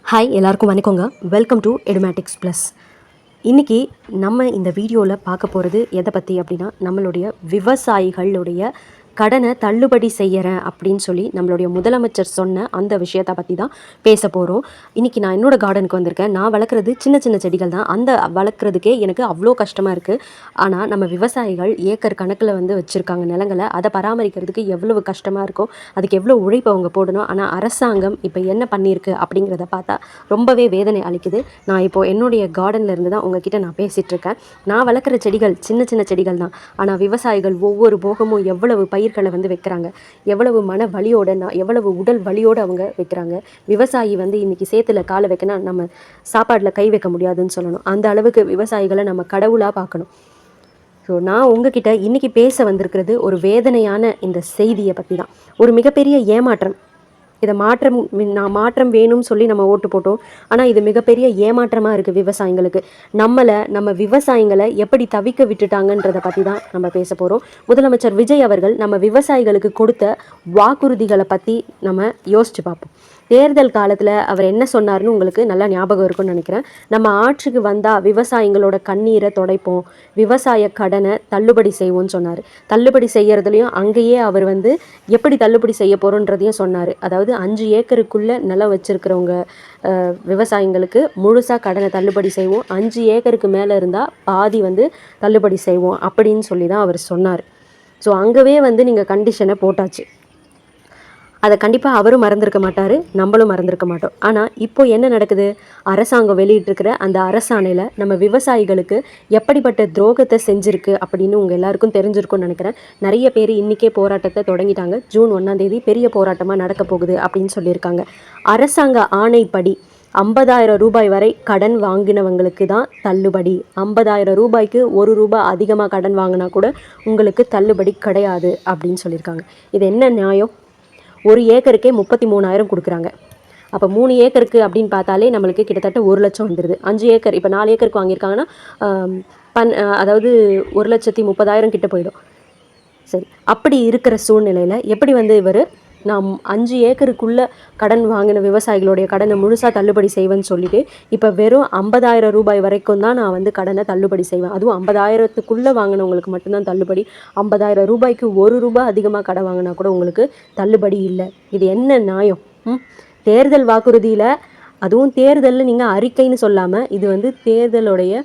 Hi எல்லாருக்கும் வணக்கங்க. Welcome to Edumatics plus. இன்றைக்கி நம்ம இந்த வீடியோவில் பார்க்க போகிறது எதை பற்றி அப்படின்னா, நம்மளுடைய விவசாயிகளுடைய கடனை தள்ளுபடி செய்கிறேன் அப்படின்னு சொல்லி நம்மளுடைய முதலமைச்சர் சொன்ன அந்த விஷயத்தை பற்றி தான் பேச போகிறோம். இன்றைக்கி நான் என்னோடய கார்டனுக்கு வந்திருக்கேன். நான் வளர்க்குறது சின்ன சின்ன செடிகள் தான். அந்த வளர்க்குறதுக்கே எனக்கு அவ்வளோ கஷ்டமாக இருக்குது. ஆனால் நம்ம விவசாயிகள் ஏக்கர் கணக்கில் வச்சுருக்காங்க நிலங்களை. அதை பராமரிக்கிறதுக்கு எவ்வளவு கஷ்டமாக இருக்கும், அதுக்கு எவ்வளோ உழைப்பு அவங்க போடணும். ஆனால் அரசாங்கம் இப்போ என்ன பண்ணியிருக்கு அப்படிங்கிறத பார்த்தா ரொம்பவே வேதனை அளிக்குது. நான் இப்போது என்னுடைய கார்டனில் இருந்து தான் உங்ககிட்ட நான் பேசிகிட்ருக்கேன். நான் வளர்க்குற செடிகள் சின்ன சின்ன செடிகள் தான். ஆனால் விவசாயிகள் ஒவ்வொரு போகமும் எவ்வளவு பயிர்களை வைக்கிறாங்க, எவ்வளவு மன வலியோட, எவ்வளவு உடல் வலியோடு அவங்க வைக்கிறாங்க. விவசாயி இன்றைக்கி சேத்துல காலை வைக்கணும், நம்ம சாப்பாட்டில் கை வைக்க முடியாதுன்னு சொல்லணும். அந்த அளவுக்கு விவசாயிகளை நம்ம கடவுளாக பார்க்கணும். ஸோ நான் உங்ககிட்ட இன்றைக்கி பேச வந்திருக்கிறது ஒரு வேதனையான இந்த செய்தியை பற்றி தான். ஒரு மிகப்பெரிய ஏமாற்றம். இதை மாற்றம் வேணும்னு சொல்லி நம்ம ஓட்டு போட்டோம். ஆனால் இது மிகப்பெரிய ஏமாற்றமாக இருக்குது விவசாயிங்களுக்கு. நம்ம விவசாயிகளை எப்படி தவிக்க விட்டுட்டாங்கன்றதை பற்றி தான் நம்ம பேச போகிறோம். முதலமைச்சர் விஜய் அவர்கள் நம்ம விவசாயிகளுக்கு கொடுத்த வாக்குறுதிகளை பற்றி நம்ம யோசித்து பார்ப்போம். தேர்தல் காலத்தில் அவர் என்ன சொன்னார்னு உங்களுக்கு நல்லா ஞாபகம் இருக்கும்னு நினைக்கிறேன். நம்ம ஆட்சிக்கு வந்தால் விவசாயிகளோட கண்ணீரை துடைப்போம், விவசாய கடனை தள்ளுபடி செய்வோம்னு சொன்னார். தள்ளுபடி செய்கிறதுலையும் அங்கேயே அவர் எப்படி தள்ளுபடி செய்ய போகிறோன்றதையும் சொன்னார். அதாவது 5 ஏக்கருக்குள்ளே நிலம் வச்சுருக்கிறவங்க விவசாயிங்களுக்கு முழுசாக கடனை தள்ளுபடி செய்வோம், 5 ஏக்கருக்கு மேலே இருந்தால் பாதி தள்ளுபடி செய்வோம் அப்படின்னு சொல்லி தான் அவர் சொன்னார். ஸோ அங்கவே நீங்கள் கண்டிஷனை போட்டாச்சு. அதை கண்டிப்பாக அவரும் மறந்துருக்க மாட்டார், நம்மளும் மறந்துருக்க மாட்டோம். ஆனால் இப்போ என்ன நடக்குது, அரசாங்கம் வெளியிட்டிருக்கிற அந்த அரசாணையில் நம்ம விவசாயிகளுக்கு எப்படிப்பட்ட துரோகத்தை செஞ்சுருக்கு அப்படின்னு உங்கள் எல்லாருக்கும் தெரிஞ்சிருக்கும்னு நினைக்கிறேன். நிறைய பேர் இன்றைக்கே போராட்டத்தை தொடங்கிட்டாங்க. ஜூன் 1ஆம் தேதி பெரிய போராட்டமாக நடக்க போகுது அப்படின்னு சொல்லியிருக்காங்க. அரசாங்க ஆணைப்படி 50,000 ரூபாய் வரை கடன் வாங்கினவங்களுக்கு தான் தள்ளுபடி. 50,000 ரூபாய்க்கு 1 ரூபாய் அதிகமாக கடன் வாங்கினா கூட உங்களுக்கு தள்ளுபடி கிடையாது அப்படின்னு சொல்லியிருக்காங்க. இது என்ன நியாயம்? ஒரு ஏக்கருக்கே 33,000 கொடுக்குறாங்க. அப்போ 3 ஏக்கருக்கு அப்படின்னு பார்த்தாலே நம்மளுக்கு கிட்டத்தட்ட 1 லட்சம் வந்துடுது. 5 ஏக்கர் இப்போ 4 ஏக்கருக்கு வாங்கியிருக்காங்கன்னா அதாவது 1,30,000 கிட்ட போயிடும். சரி, அப்படி இருக்கிற சூழ்நிலையில் எப்படி இவர் நான் 5 ஏக்கருக்குள்ளே கடன் வாங்கின விவசாயிகளுடைய கடனை முழுசாக தள்ளுபடி செய்வேன்னு சொல்லிட்டு இப்போ வெறும் 50,000 ரூபாய் வரைக்கும் தான் நான் கடனை தள்ளுபடி செய்வேன், அதுவும் 50,000த்துக்குள்ளே வாங்கினவங்களுக்கு மட்டும்தான் தள்ளுபடி. 50,000 ரூபாய்க்கு 1 ரூபாய் அதிகமாக கடன் வாங்கினா கூட உங்களுக்கு தள்ளுபடி இல்லை. இது என்ன நியாயம்? தேர்தல் வாக்குறுதியில், அதுவும் தேர்தலில் நீங்கள் அறிக்கைன்னு சொல்லாமல் இது தேர்தலுடைய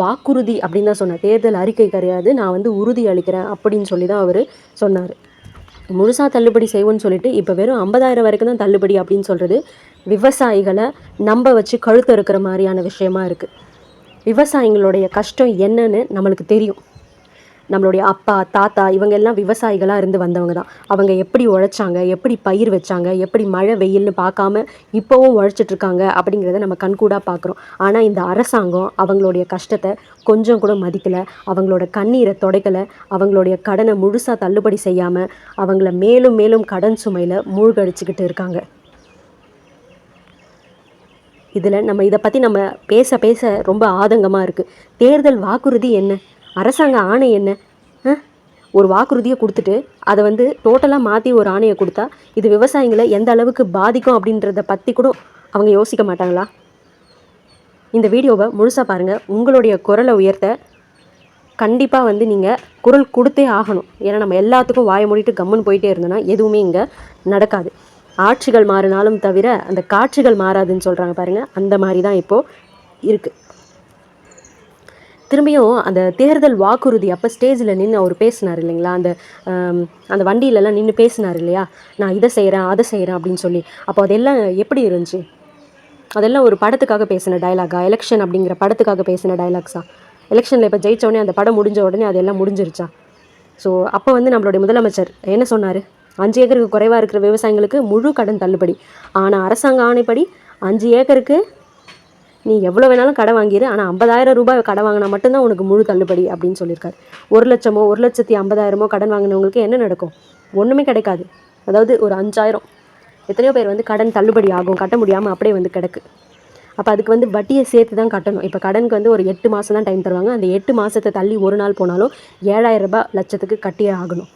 வாக்குறுதி அப்படின்னு தான் சொன்னார். தேர்தல் அறிக்கை கிடையாது, நான் உறுதி அளிக்கிறேன் அப்படின்னு சொல்லி தான் அவர் சொன்னார். முழுசாக தள்ளுபடி செய்வோன்னு சொல்லிட்டு இப்போ வெறும் 50,000 வரைக்கும் தான் தள்ளுபடி அப்படின்னு சொல்கிறது விவசாயிகளை நம்ப வச்சு கழுத்து இருக்கிற மாதிரியான விஷயமா இருக்குது. விவசாயிகளுடைய கஷ்டம் என்னன்னு நம்மளுக்கு தெரியும். நம்மளுடைய அப்பா தாத்தா இவங்க எல்லாம் விவசாயிகளாக இருந்து வந்தவங்க தான். அவங்க எப்படி உழைச்சாங்க, எப்படி பயிர் வச்சாங்க, எப்படி மழை வெயில்னு பார்க்காம இப்போவும் உழைச்சிட்ருக்காங்க அப்படிங்கிறத நம்ம கண்கூடாக பார்க்குறோம். ஆனால் இந்த அரசாங்கம் அவங்களுடைய கஷ்டத்தை கொஞ்சம் கூட மதிக்கலை, அவங்களோட கண்ணீரை துடைக்கலை, அவங்களுடைய கடனை முழுசாக தள்ளுபடி செய்யாமல் அவங்கள மேலும் மேலும் கடன் சுமையில் மூழ்கடிச்சிக்கிட்டு இருக்காங்க. இதில் இதை பற்றி நம்ம பேச பேச ரொம்ப ஆதங்கமாக இருக்குது. தேர்தல் வாக்குறுதி என்ன, அரசாங்க ஆணை என்ன? ஒரு வாக்குறுதியை கொடுத்துட்டு அதை டோட்டலாக மாற்றி ஒரு ஆணையை கொடுத்தா இது விவசாயிகளை எந்த அளவுக்கு பாதிக்கும் அப்படின்றத பற்றி கூட அவங்க யோசிக்க மாட்டாங்களா? இந்த வீடியோவை முழுசாக பாருங்கள். உங்களுடைய குரலை உயர்த்த கண்டிப்பாக நீங்கள் குரல் கொடுத்தே ஆகணும். ஏன்னா நம்ம எல்லாத்துக்கும் வாயை மூடிட்டு கம்முன்னு போயிட்டே இருந்தோன்னா எதுவுமே இங்கே நடக்காது. ஆட்சிகள் மாறினாலும் தவிர அந்த காட்சிகள் மாறாதுன்னு சொல்கிறாங்க பாருங்கள், அந்த மாதிரி தான் இப்போது இருக்குது. திரும்பியும் அந்த தேர்தல் வாக்குறுதி அப்போ ஸ்டேஜில் நின்று அவர் பேசினார் இல்லைங்களா, அந்த வண்டியிலலாம் நின்று பேசினார் இல்லையா, நான் இதை செய்கிறேன் அதை செய்கிறேன் அப்படின்னு சொல்லி. அப்போ அதெல்லாம் எப்படி இருந்துச்சு? அதெல்லாம் ஒரு படத்துக்காக பேசின டைலாகா? எலெக்ஷன் அப்படிங்கிற படத்துக்காக பேசின டைலாக்ஸா? எலெக்ஷனில் இப்போ ஜெயித்தோடனே அந்த படம் முடிஞ்ச உடனே அதெல்லாம் முடிஞ்சிருச்சா? ஸோ அப்போ நம்மளுடைய முதலமைச்சர் என்ன சொன்னார்? 5 ஏக்கருக்கு குறைவாக இருக்கிற விவசாயிகளுக்கு முழு கடன் தள்ளுபடி. ஆனால் அரசாங்க ஆணைப்படி 5 ஏக்கருக்கு நீ எவ்வளோ வேணாலும் கடை வாங்கிடு, ஆனால் 50,000 ரூபாய் கடை வாங்கினா மட்டும்தான் உனக்கு முழு தள்ளுபடி அப்படின்னு சொல்லியிருக்காரு. 1 லட்சமோ 1,50,000 கடன் வாங்கினவங்களுக்கு என்ன நடக்கும்? ஒன்றுமே கிடைக்காது. அதாவது ஒரு 5,000 எத்தனையோ பேர் கடன் தள்ளுபடி ஆகும், கட்ட முடியாமல் அப்படியே கிடக்கு. அப்போ அதுக்கு வட்டியை சேர்த்து தான் கட்டணும். இப்போ கடனுக்கு ஒரு 8 மாதம் தான் டைம் தருவாங்க. அந்த 8 மாதத்தை தள்ளி ஒரு நாள் போனாலும் 7,000 ரூபாய் லட்சத்துக்கு கட்டியே ஆகணும்.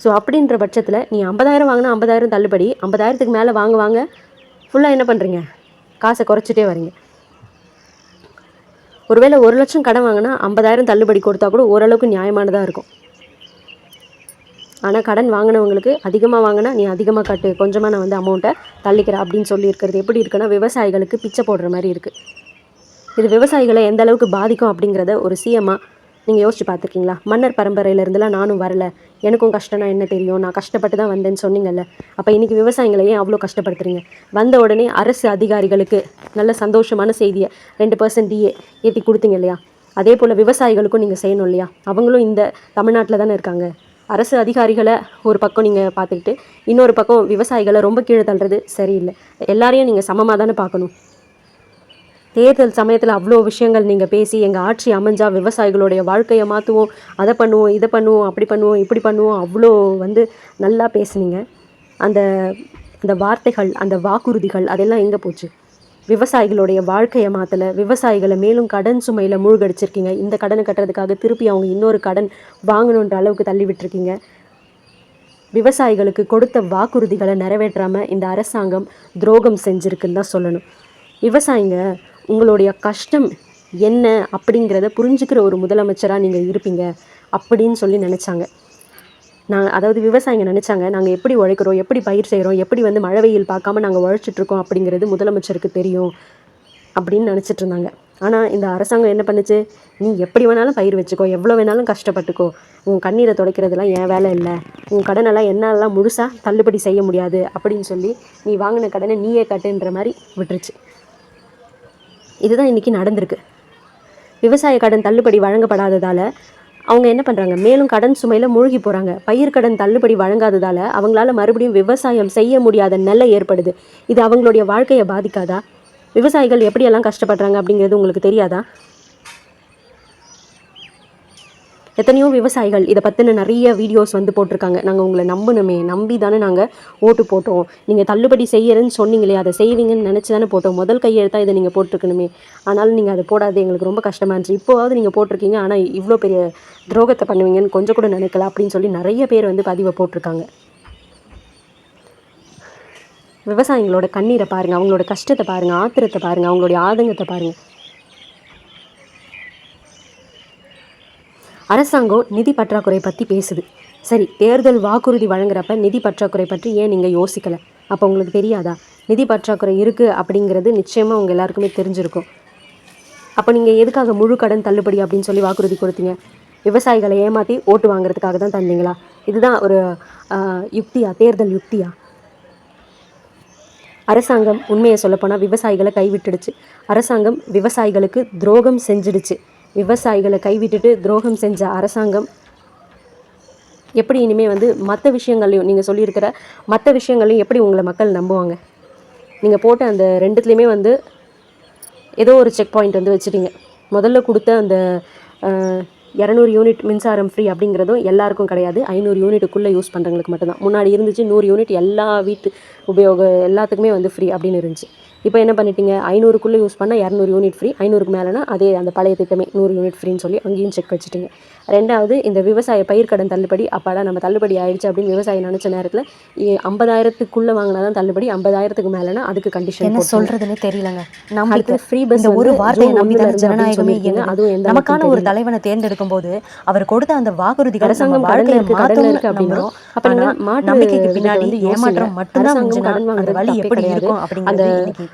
ஸோ அப்படின்ற பட்சத்தில் நீ 50,000 வாங்கினா 50,000 தள்ளுபடி, 50,000த்துக்கு மேலே வாங்க ஃபுல்லாக என்ன பண்ணுறீங்க, காசை குறைச்சிட்டே வரீங்க. ஒருவேளை 1,00,000 கடன் வாங்கினா 50,000 தள்ளுபடி கொடுத்தா கூட ஓரளவுக்கு நியாயமானதாக இருக்கும். ஆனால் கடன் வாங்கினவங்களுக்கு அதிகமாக வாங்கினா நீ அதிகமாக கட்டு, கொஞ்சமாக நான் வந்து அமௌண்ட்டை தள்ளிக்கிறேன் அப்படின்னு சொல்லியிருக்கிறது எப்படி இருக்குன்னா விவசாயிகளுக்கு பிச்சை போடுற மாதிரி இருக்குது. இது விவசாயிகளை எந்த அளவுக்கு பாதிக்கும் அப்படிங்கிறத ஒரு சிஎம்மாக நீங்கள் யோசிச்சு பார்த்துருக்கீங்களா? மன்னர் பரம்பரையிலேருந்துலாம் நானும் வரல, எனக்கும் கஷ்டம்னா என்ன தெரியும், நான் கஷ்டப்பட்டு தான் வந்தேன்னு சொன்னீங்கல்ல. அப்போ இன்றைக்கி விவசாயிகளை ஏன் அவ்வளோ கஷ்டப்படுத்துறீங்க? வந்த உடனே அரசு அதிகாரிகளுக்கு நல்ல சந்தோஷமான செய்தியை 2% டிஏ ஏற்றி கொடுத்தீங்க இல்லையா? அதே போல் விவசாயிகளுக்கும் நீங்கள் செய்யணும் இல்லையா? அவங்களும் இந்த தமிழ்நாட்டில் தானே இருக்காங்க. அரசு அதிகாரிகளை ஒரு பக்கம் நீங்கள் பார்த்துக்கிட்டு இன்னொரு பக்கம் விவசாயிகளை ரொம்ப கீழே தள்ளுறது சரியில்லை. எல்லாரையும் நீங்கள் சமமாக தானே பார்க்கணும். தேர்தல் சமயத்தில் அவ்வளோ விஷயங்கள் நீங்கள் பேசி எங்கள் ஆட்சி அமைஞ்சால் விவசாயிகளுடைய வாழ்க்கையை மாற்றுவோம், அதை பண்ணுவோம், இதை பண்ணுவோம், அப்படி பண்ணுவோம், இப்படி பண்ணுவோம், அவ்வளோ வந்து நல்லா பேசுனீங்க. அந்த அந்த வார்த்தைகள், அந்த வாக்குறுதிகள் அதெல்லாம் எங்கே போச்சு? விவசாயிகளுடைய வாழ்க்கையை மாற்றலை, விவசாயிகளை மேலும் கடன் சுமையில் மூழ்கடிச்சிருக்கீங்க. இந்த கடனை கட்டுறதுக்காக திருப்பி அவங்க இன்னொரு கடன் வாங்கணுன்ற அளவுக்கு தள்ளி விட்டுருக்கீங்க. விவசாயிகளுக்கு கொடுத்த வாக்குறுதிகளை நிறைவேற்றாமல் இந்த அரசாங்கம் துரோகம் செஞ்சுருக்குன்னு தான் சொல்லணும். விவசாயிங்க உங்களுடைய கஷ்டம் என்ன அப்படிங்கிறத புரிஞ்சுக்கிற ஒரு முதலமைச்சராக நீங்கள் இருப்பீங்க அப்படின்னு சொல்லி நினச்சாங்க. அதாவது விவசாயிங்க நினச்சாங்க நாங்கள் எப்படி உழைக்கிறோம், எப்படி பயிர் செய்கிறோம், எப்படி வந்து மழை வெயில் பார்க்காம நாங்கள் உழைச்சிட்ருக்கோம் அப்படிங்கிறது முதலமைச்சருக்கு தெரியும் அப்படின்னு நினச்சிட்டு இருந்தாங்க. ஆனால் இந்த அரசாங்கம் என்ன பண்ணுச்சு, நீ எப்படி வேணாலும் பயிர் வச்சுக்கோ, எவ்வளோ வேணாலும் கஷ்டப்பட்டுக்கோ, உன் கண்ணீரை துடைக்கிறதுலாம் என் வேலை இல்லை, உன் கடனெல்லாம் என்னாலலாம் முழுசாக தள்ளுபடி செய்ய முடியாது அப்படின்னு சொல்லி நீ வாங்கின கடனை நீயே கட்டுன்ற மாதிரி விட்டுருச்சு. இதுதான் இன்றைக்கி நடந்திருக்கு. விவசாய கடன் தள்ளுபடி வழங்கப்படாததால் அவங்க என்ன பண்ணுறாங்க, மேலும் கடன் சுமையில் மூழ்கி போகிறாங்க. பயிர் கடன் தள்ளுபடி வழங்காததால் அவங்களால மறுபடியும் விவசாயம் செய்ய முடியாத நிலை ஏற்படுது. இது அவங்களுடைய வாழ்க்கையை பாதிக்காதா? விவசாயிகள் எப்படியெல்லாம் கஷ்டப்படுறாங்க அப்படிங்கிறது உங்களுக்கு தெரியாதா? எத்தனையோ விவசாயிகள் இதை பற்றின நிறைய வீடியோஸ் வந்து போட்டிருக்காங்க. நாங்கள் உங்களை நம்பி தானே நாங்கள் ஓட்டு போட்டோம், நீங்கள் தள்ளுபடி செய்யறேன்னு சொன்னீங்களே, அதை செய்வீங்கன்னு நினச்சி தானே போட்டோம், முதல் கையெழுத்தாக இதை நீங்கள் போட்டிருக்கணுமே, ஆனாலும் நீங்கள் அதை போடாது, எங்களுக்கு ரொம்ப கஷ்டமாக இருந்துச்சு, இப்போவாவது நீங்கள் போட்டிருக்கீங்க, ஆனால் இவ்வளோ பெரிய துரோகத்தை பண்ணுவீங்கன்னு கொஞ்சம் கூட நினைக்கல அப்படின்னு சொல்லி நிறைய பேர் வந்து பதிவை போட்டிருக்காங்க. விவசாயிகளோட கண்ணீரை பாருங்கள், அவங்களோட கஷ்டத்தை பாருங்கள், ஆத்திரத்தை பாருங்கள், அவங்களுடைய ஆதங்கத்தை பாருங்கள். அரசாங்கம் நிதி பற்றாக்குறை பற்றி பேசுது. சரி, தேர்தல் வாக்குறுதி வழங்குறப்ப நிதி பற்றாக்குறை பற்றி ஏன் நீங்கள் யோசிக்கலை? அப்போ உங்களுக்கு தெரியாதா? நிதி பற்றாக்குறை இருக்குது அப்படிங்கிறது நிச்சயமாக அவங்க எல்லாருக்குமே தெரிஞ்சிருக்கும். அப்போ நீங்கள் எதுக்காக முழு கடன் தள்ளுபடி அப்படின்னு சொல்லி வாக்குறுதி கொடுத்தீங்க? விவசாயிகளை ஏமாற்றி ஓட்டு வாங்குறதுக்காக தான் தந்தீங்களா? இதுதான் ஒரு யுக்தியா, தேர்தல் யுக்தியா? அரசாங்கம் உண்மையை சொல்லப்போனால் விவசாயிகளை கைவிட்டுடுச்சு. அரசாங்கம் விவசாயிகளுக்கு துரோகம் செஞ்சிடுச்சு. விவசாயிகளை கைவிட்டுட்டு துரோகம் செஞ்ச அரசாங்கம் எப்படி இனிமேல் வந்து மற்ற விஷயங்களையும் நீங்கள் சொல்லியிருக்கிற மற்ற விஷயங்களையும் எப்படி உங்களை மக்கள் நம்புவாங்க? நீங்கள் போட்ட அந்த ரெண்டுத்துலேயுமே வந்து ஏதோ ஒரு செக் பாயிண்ட் வந்து வச்சுட்டீங்க. முதல்ல கொடுத்த அந்த 200 யூனிட் மின்சாரம் ஃப்ரீ அப்படிங்கிறதும் எல்லாருக்கும் கிடையாது, 500 யூனிட்டுக்குள்ளே யூஸ் பண்ணுறவங்களுக்கு மட்டும்தான். முன்னாடி இருந்துச்சு 100 யூனிட் எல்லா வீட்டு உபயோக எல்லாத்துக்குமே வந்து ஃப்ரீ அப்படின்னு இருந்துச்சு. இப்போ என்ன பண்ணிட்டீங்க, 500க்குள்ளே யூஸ் பண்ணால் 200 யூனிட் ஃப்ரீ, 500க்கு மேலேனா அதே அந்த பழைய திட்டமே 100 யூனிட் ஃப்ரீன்னு சொல்லி அங்கேயும் செக் வச்சுட்டிங்க. ரெண்டாவது, இந்த விவசாய பயிர்க்கடன் தள்ளுபடி, அப்பாடா நம்ம தள்ளுபடி ஆயிடுச்சு அப்படின்னு விவசாயி நினச்ச நேரத்தில் 50,000க்குள்ளே வாங்கினா தான் தள்ளுபடி, 50,000க்கு மேலேனா அதுக்கு கண்டிஷன் என்ன சொல்கிறதுனே தெரியலங்க. நம்மளுக்கு ஃப்ரீ பஸ் ஒரு வார்த்தையை நம்பி தான் ஜனநாயகமே இயங்குது. அதுவும் எந்த நமக்கான ஒரு தலைவனை தேர்ந்தெடுக்கும் போது அவர் கொடுத்த அந்த வாக்குறுதிகள் அரசாங்கம் கடனில் இருக்கு அப்படின்னா அப்போ நம்பிக்கைக்கு பின்னாடி ஏமாற்றம் மட்டும்தான் அந்த வழி எப்படி இருக்கும் அப்படிங்கிறது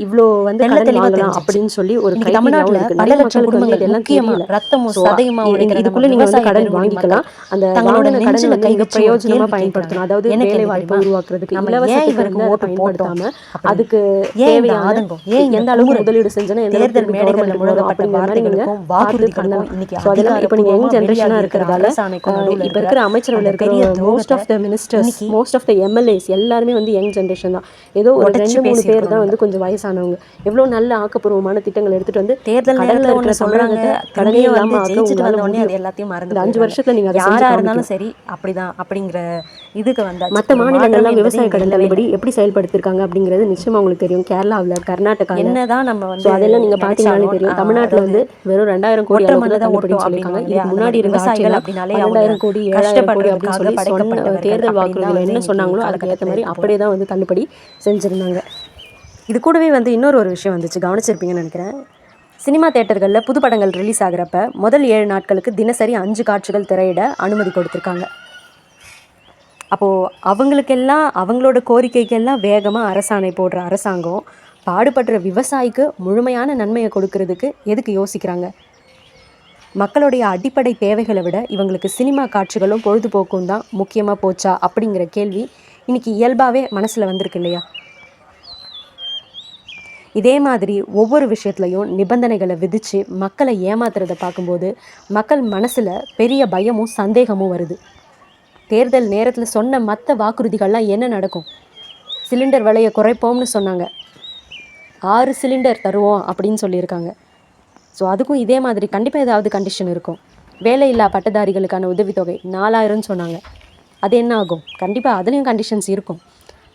இவ்வளோ வந்து கடன் வாங்கலாம் அப்படின்னு சொல்லி ஒரு தமிழ்நாட்டுல பல லட்சம் குடும்பங்கள் எல்லாம் முக்கியமா ரத்தமும் சதையுமா இதுக்குள்ள நீங்க வந்து கடன் வாங்கிக்கலாம். அந்த தங்களோட கடனை கைக்கு பிரயோஜனமா பயன்படுத்தணும். அதாவது வேலை வாய்ப்பை உருவாக்குறதுக்கு இலவசத்துக்கு ஓட்டு பயன்படுத்தாம அதுக்கு தேவையான எந்த அளவுக்கு முதலீடு செஞ்சோன்னா எந்த கவர்மெண்ட் அப்படிங்கிற மாதிரி நீங்க வாக்குறுதி பண்ணலாம். அதெல்லாம் இப்போ நீங்க யங் ஜென்ரேஷனா இருக்கிறதால இப்ப இருக்கிற அமைச்சரவையில் இருக்கிற most of the ministers, most of the MLAs எல்லாருமே வந்து யங் ஜென்ரேஷன் தான். ஏதோ ஒரு 2-3 பேர் தான் வந்து கொஞ்சம் வயசானவங்க. எவ்வளோ நல்ல ஆக்கப்பூர்வமான திட்டங்கள் எடுத்துட்டு வந்து தேர்தல் கடல்ல இருக்கிற சொல்றாங்க கடனே இல்லாம அது எல்லாத்தையும் மறந்து 5 வருஷத்துல நீங்க யாரா இருந்தாலும் சரி அப்படிதான் அப்படிங்கிற இதுக்கு வந்தா. மற்ற மாநிலங்கள்லாம் விவசாய கடன் தள்ளுபடி எப்படி செயல்படுத்திருக்காங்க அப்படிங்கிறது நிச்சயமா உங்களுக்கு தெரியும். கேரளாவில், கர்நாடகா என்னதான் நம்ம வந்து அதெல்லாம் நீங்க பாத்தீங்கன்னாலே தெரியும். தமிழ்நாட்டில் வந்து வெறும் 2000 கோடி தள்ளுபடி சொல்லியிருக்காங்க. இதுக்கு முன்னாடி இருந்த ஆட்சிகள் அப்படின்னாலே 2000 கோடி 7000 கோடி அப்படின்னு சொல்லி தேர்தல் வாக்குறுதியில் என்ன சொன்னாங்களோ அதுக்கு ஏற்ற மாதிரி அப்படியே தான் வந்து தள்ளுபடி செஞ்சிருந்தாங்க. இது கூடவே வந்து இன்னொரு விஷயம் வந்துச்சு, கவனிச்சிருப்பீங்கன்னு நினைக்கிறேன். சினிமா தேட்டர்களில் புது படங்கள் ரிலீஸ் ஆகிறப்ப முதல் 7 நாட்களுக்கு தினசரி 5 காட்சிகள் திரையிட அனுமதி கொடுத்துருக்காங்க. அப்போது அவங்களுக்கெல்லாம் அவங்களோட கோரிக்கைக்கெல்லாம் வேகமாக அரசாணை போடுற அரசாங்கம் பாடுபடுற விவசாயிக்கு முழுமையான நன்மையை கொடுக்கறதுக்கு எதுக்கு யோசிக்கிறாங்க? மக்களுடைய அடிப்படை தேவைகளை விட இவங்களுக்கு சினிமா காட்சிகளும் பொழுதுபோக்கும் தான் முக்கியமாக போச்சா அப்படிங்கிற கேள்வி இன்றைக்கி இயல்பாகவே மனசில் வந்திருக்கு இல்லையா? இதே மாதிரி ஒவ்வொரு விஷயத்துலையும் நிபந்தனைகளை விதித்து மக்களை ஏமாத்துறதை பார்க்கும்போது மக்கள் மனசில் பெரிய பயமும் சந்தேகமும் வருது. தேர்தல் நேரத்தில் சொன்ன மற்ற வாக்குறுதிகள்லாம் என்ன நடக்கும்? சிலிண்டர் விலையை குறைப்போம்னு சொன்னாங்க, 6 சிலிண்டர் தருவோம் அப்படின்னு சொல்லியிருக்காங்க. ஸோ அதுக்கும் இதே மாதிரி கண்டிப்பாக ஏதாவது கண்டிஷன் இருக்கும். வேலையில்லா பட்டதாரிகளுக்கான உதவித்தொகை 4000ன்னு சொன்னாங்க, அது என்ன ஆகும்? கண்டிப்பாக அதுலேயும் கண்டிஷன்ஸ் இருக்கும்.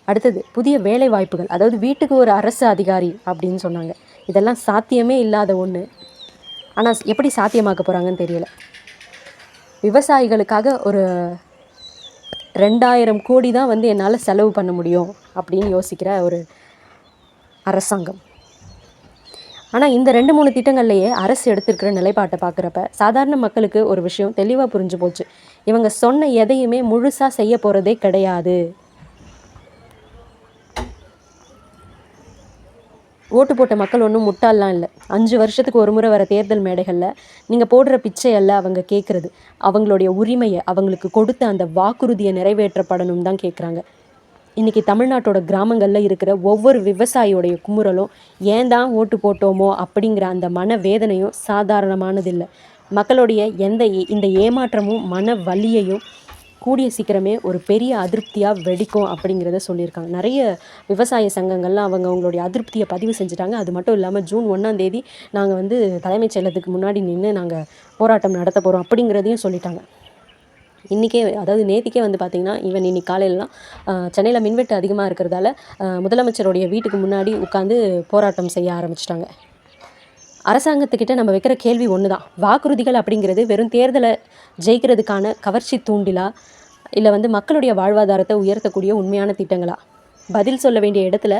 அடுத்தது புதிய வேலை வாய்ப்புகள், அதாவது வீட்டுக்கு ஒரு அரசு அதிகாரி அப்படின்னு சொன்னாங்க. இதெல்லாம் சாத்தியமே இல்லாத ஒன்று. ஆனால் எப்படி சாத்தியமாக்க போகிறாங்கன்னு தெரியல. விவசாயிகளுக்காக ஒரு 2000 கோடி தான் வந்து என்னால் செலவு பண்ண முடியும் அப்படின்னு யோசிக்கிற ஒரு அரசாங்கம். ஆனால் இந்த 2-3 திட்டங்கள்லையே அரசு எடுத்திருக்கிற நிலைப்பாட்டை பார்க்குறப்ப சாதாரண மக்களுக்கு ஒரு விஷயம் தெளிவாக புரிஞ்சு போச்சு. இவங்க சொன்ன எதையுமே முழுசாக செய்ய போகிறதே கிடையாது. ஓட்டு போட்ட மக்கள் ஒன்றும் முட்டாள்லாம் இல்லை. 5 வருஷத்துக்கு ஒரு முறை வர தேர்தல் மேடைகளில் நீங்கள் போடுற பிச்சையல்ல அவங்க கேட்குறது, அவங்களுடைய உரிமையை, அவங்களுக்கு கொடுத்த அந்த வாக்குறுதியை நிறைவேற்றப்படணும் தான் கேட்குறாங்க. இன்றைக்கி தமிழ்நாட்டோட கிராமங்களில் இருக்கிற ஒவ்வொரு விவசாயியோடைய குமுறலும் ஏன் தான் ஓட்டு போட்டோமோ அப்படிங்கிற அந்த மன வேதனையும் சாதாரணமானதில்லை. மக்களுடைய இந்த ஏமாற்றமும் மன வலியையும் கூடிய சீக்கிரமே ஒரு பெரிய அதிருப்தியாக வெடிக்கும் அப்படிங்கிறத சொல்லியிருக்காங்க. நிறைய விவசாய சங்கங்கள்லாம் அவங்களுடைய அதிருப்தியை பதிவு செஞ்சுட்டாங்க. அது மட்டும் இல்லாமல் ஜூன் 1ஆம் தேதி நாங்கள் வந்து தலைமைச் செயலகத்துக்கு முன்னாடி நின்று நாங்கள் போராட்டம் நடத்த போகிறோம் அப்படிங்கிறதையும் சொல்லிட்டாங்க. இன்றைக்கே, அதாவது நேற்றுக்கே வந்து பார்த்திங்கன்னா, இன்னைக்கு காலையிலலாம் சென்னையில் மின்வெட்டு அதிகமாக இருக்கிறதால முதலமைச்சருடைய வீட்டுக்கு முன்னாடி உட்காந்து போராட்டம் செய்ய ஆரம்பிச்சிட்டாங்க. அரசாங்கத்துக்கிட்ட நம்ம வைக்கிற கேள்வி ஒன்று தான், வாக்குறுதிகள் அப்படிங்கிறது வெறும் தேர்தலை ஜெயிக்கிறதுக்கான கவர்ச்சி தூண்டிலா, இல்லை வந்து மக்களுடைய வாழ்வாதாரத்தை உயர்த்தக்கூடிய உண்மையான திட்டங்களா? பதில் சொல்ல வேண்டிய இடத்துல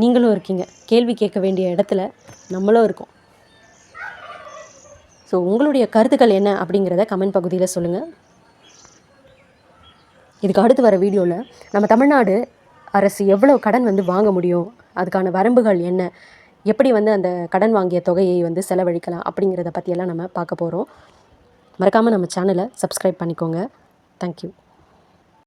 நீங்களும் இருக்கீங்க, கேள்வி கேட்க வேண்டிய இடத்துல நம்மளும் இருக்கோம். ஸோ உங்களுடைய கருத்துக்கள் என்ன அப்படிங்கிறத கமெண்ட் பகுதியில் சொல்லுங்கள். இதுக்கு அடுத்து வர வீடியோவில் நம்ம தமிழ்நாடு அரசு எவ்வளோ கடன் வந்து வாங்க முடியும், அதுக்கான வரம்புகள் என்ன, எப்படி வந்து அந்த கடன் வாங்கிய தொகையை வந்து செலவழிக்கலாம் அப்படிங்கிறத பற்றியெல்லாம் நம்ம பார்க்க போகிறோம். மறக்காமல் நம்ம சேனலை சப்ஸ்கிரைப் பண்ணிக்கோங்க. தேங்க்யூ.